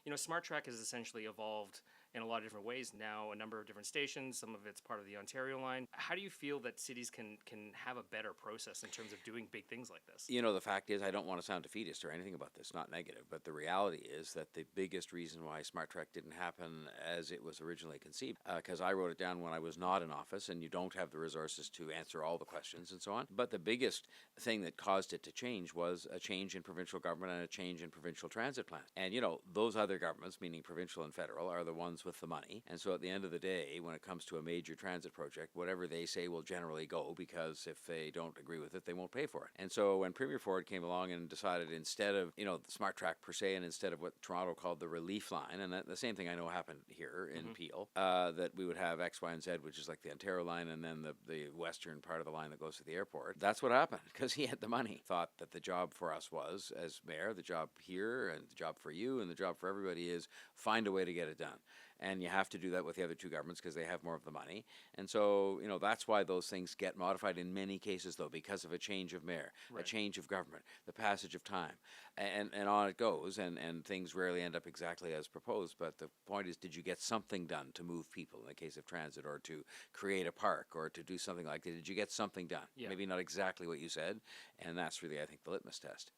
SmartTrack has essentially evolved in a lot of different ways now, a number of different stations. Some of it's part of the Ontario line. How do you feel that cities can have a better process in terms of doing big things like this? The fact is, I don't want to sound defeatist or anything about this, not negative, but the reality is that the biggest reason why SmartTrack didn't happen as it was originally conceived, because I wrote it down when I was not in office, and you don't have the resources to answer all the questions and so on. But the biggest thing that caused it to change was a change in provincial government and a change in provincial transit plans. And, those other governments, meaning provincial and federal, are the ones with the money. And so at the end of the day, when it comes to a major transit project, whatever they say will generally go, because if they don't agree with it, they won't pay for it. And so when Premier Ford came along and decided, instead of, the SmartTrack per se, and instead of what Toronto called the relief line, and the same thing I know happened here in Peel, that we would have X, Y, and Z, which is like the Ontario line, and then the western part of the line that goes to the airport. That's what happened, because he had the money. Thought that the job for us was, as mayor, the job here, and the job for you, and the job for everybody is find a way to get it done. And you have to do that with the other two governments because they have more of the money. And so, that's why those things get modified in many cases, though, because of a change of mayor, a change of government, the passage of time, and on it goes, and things rarely end up exactly as proposed. But the point is, did you get something done to move people in the case of transit, or to create a park, or to do something like that? Did you get something done? Yeah. Maybe not exactly what you said, and that's really, I think, the litmus test.